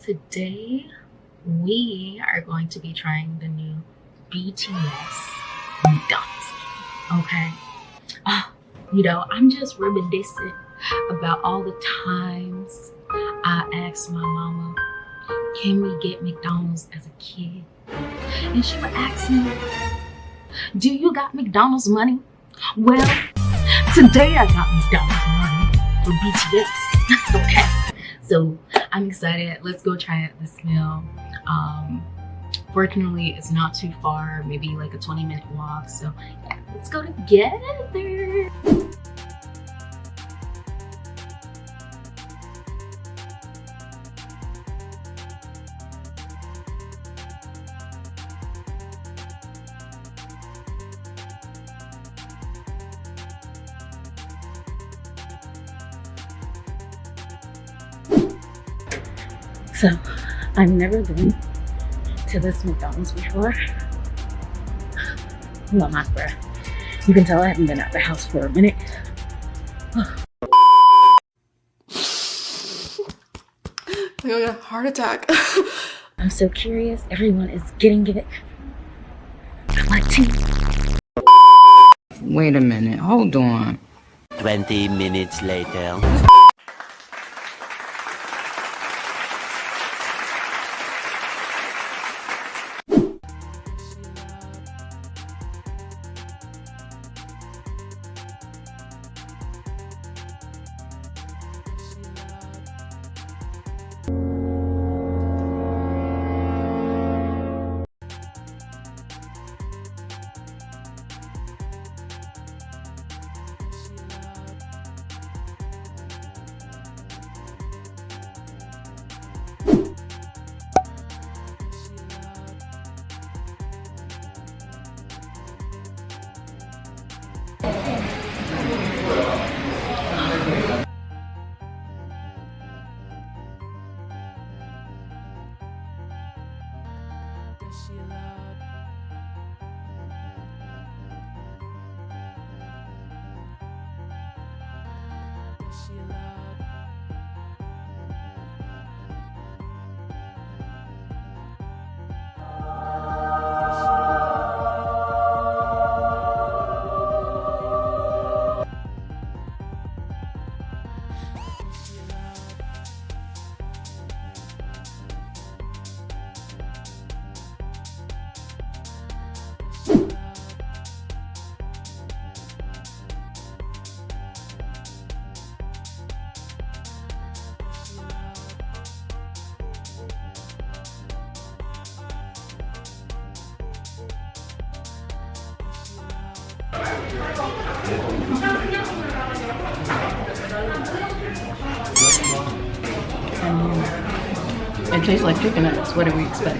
today we are going to be trying the new BTS Mcdonald's. Okay. You know, I'm just reminiscing about all the times I asked my mama, can we get McDonald's as a kid? And she would ask me, do you got McDonald's money? Well, today I got McDonald's money for BTS. Okay. So I'm excited. Let's go try out this meal. Fortunately, it's not too far, maybe like a 20-minute walk. So yeah, let's go together. So I've never been to this McDonald's before. I'm on my breath. You can tell I haven't been out the house for a minute. I got a heart attack. I'm so curious. Everyone is getting it. I like tea. Wait a minute, hold on. 20 minutes later. It tastes like chicken nuggets. What do we expect?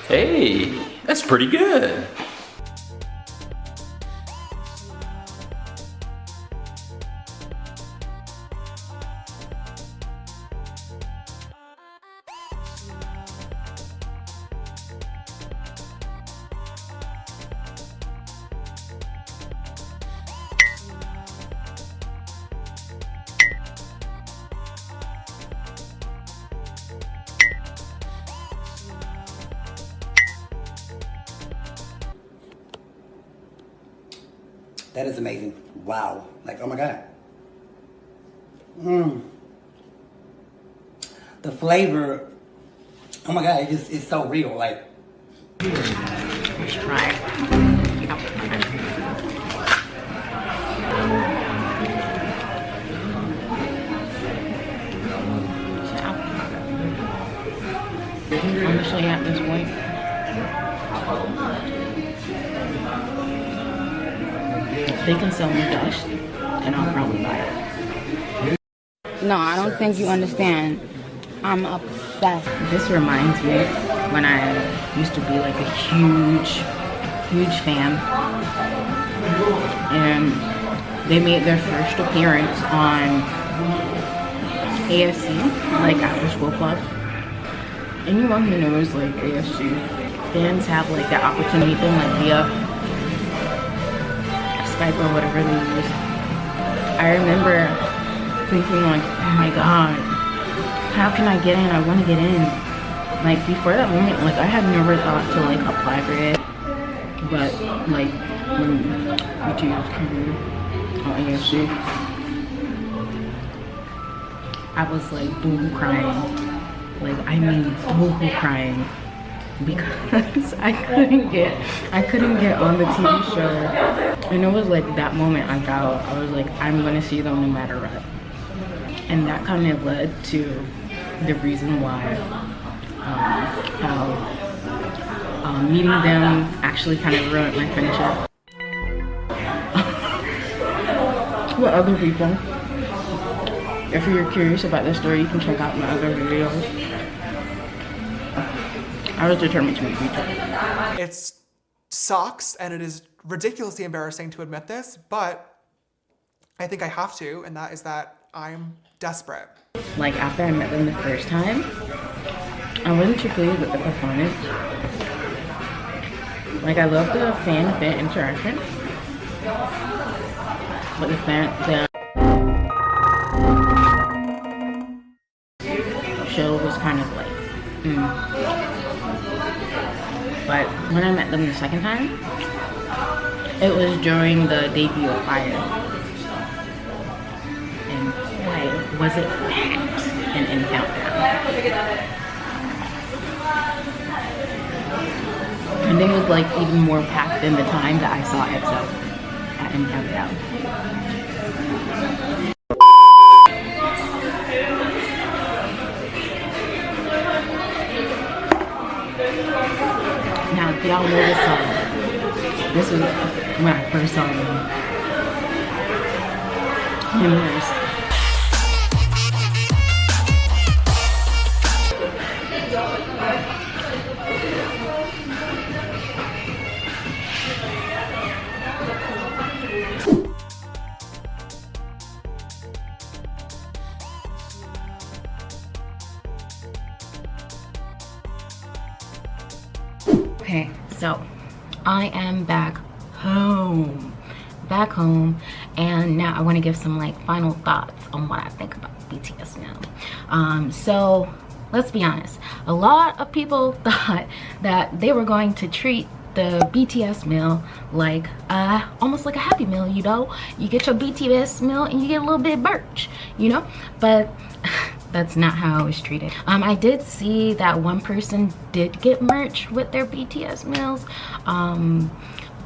Hey, that's pretty good. That is amazing. Wow. Like, oh my God. The flavor, oh my God, it's so real. Like, Let's try it. Honestly, at this point, they can sell me dust, and I'll probably buy it. No, I don't think you understand. I'm obsessed. This reminds me when I used to be like a huge fan, and they made their first appearance on ASC, like after school club. Anyone who knows like ASC fans have like that opportunity to like via Skype or whatever they use. I remember thinking like, oh my god, how can I get in? I want to get in. Like before that moment, like I had never thought to like apply for it, but like when BTS came on AFC, I was like boo-hoo crying. Like I mean boo-hoo crying because I couldn't get on the TV show. And it was like that moment I was like, I'm gonna see them no matter what. And that kind of led to the reason why how meeting them actually kind of ruined my friendship. With other people. If you're curious about this story, you can check out my other videos. I was determined to make YouTube. It sucks and it is ridiculously embarrassing to admit this, but I think I have to, and that is that I'm desperate. Like after I met them the first time, I wasn't too pleased with the performance. Like I love the fan interaction, but the show was kind of like, But when I met them the second time, it was during the debut of Fire. And boy, was it packed in Countdown. And it was like even more packed than the time that I saw EXO at In Countdown. Now, if y'all know this song, this was when I first saw them. Memories. Okay, so I am back home, and now I want to give some like final thoughts on what I think about BTS now. So let's be honest, a lot of people thought that they were going to treat the BTS meal like almost like a Happy Meal, you know. You get your BTS meal and you get a little bit of birch, you know, but that's not how it was treated. I did see that one person did get merch with their BTS meals,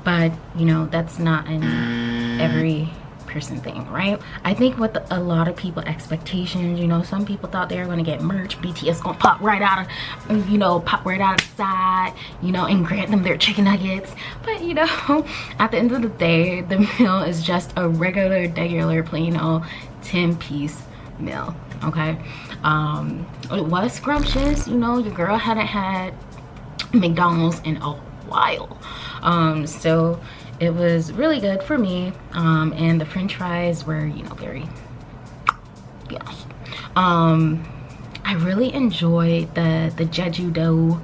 but you know, that's not an every person thing, right? I think with a lot of people expectations, you know, some people thought they were gonna get merch, BTS gonna pop right out of, you know, pop right out of the side, you know, and grant them their chicken nuggets. But you know, at the end of the day, the meal is just a regular plain old 10-piece meal. Okay, it was scrumptious, you know. Your girl hadn't had McDonald's in a while, so it was really good for me. And the french fries were, you know, very, yes. I really enjoyed the Jeju-do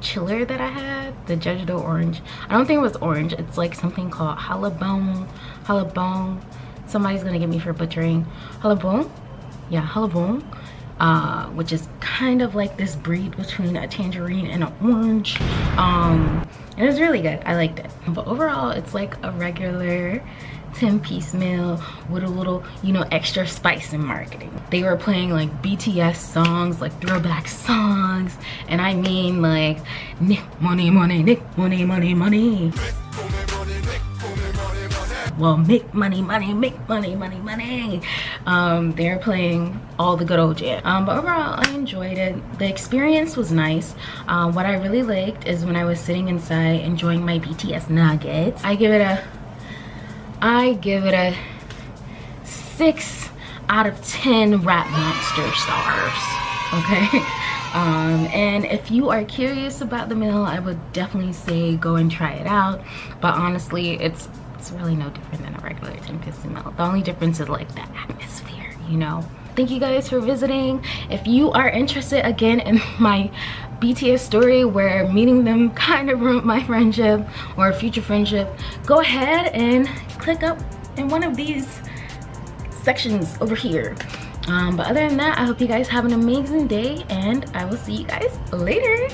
chiller that I had, the Jeju-do orange. I don't think it was orange, it's like something called halabong. Somebody's gonna get me for butchering. Halabong, yeah, halabong, which is kind of like this breed between a tangerine and an orange. It was really good, I liked it. But overall, it's like a regular 10-piece meal with a little, you know, extra spice in marketing. They were playing like BTS songs, like throwback songs, and I mean like Nick money, Nick money. Well, make money. They're playing all the good old jam. But overall, I enjoyed it. The experience was nice. What I really liked is when I was sitting inside enjoying my BTS nuggets. I give it a 6 out of 10 Rap Monster stars. Okay. And if you are curious about the meal, I would definitely say go and try it out. But honestly, it's really no different than a regular 10-piece meal. The only difference is like the atmosphere, you know. Thank you guys for visiting. If you are interested again in my BTS story where meeting them kind of ruined my friendship or future friendship, go ahead and click up in one of these sections over here. But other than that, I hope you guys have an amazing day, and I will see you guys later.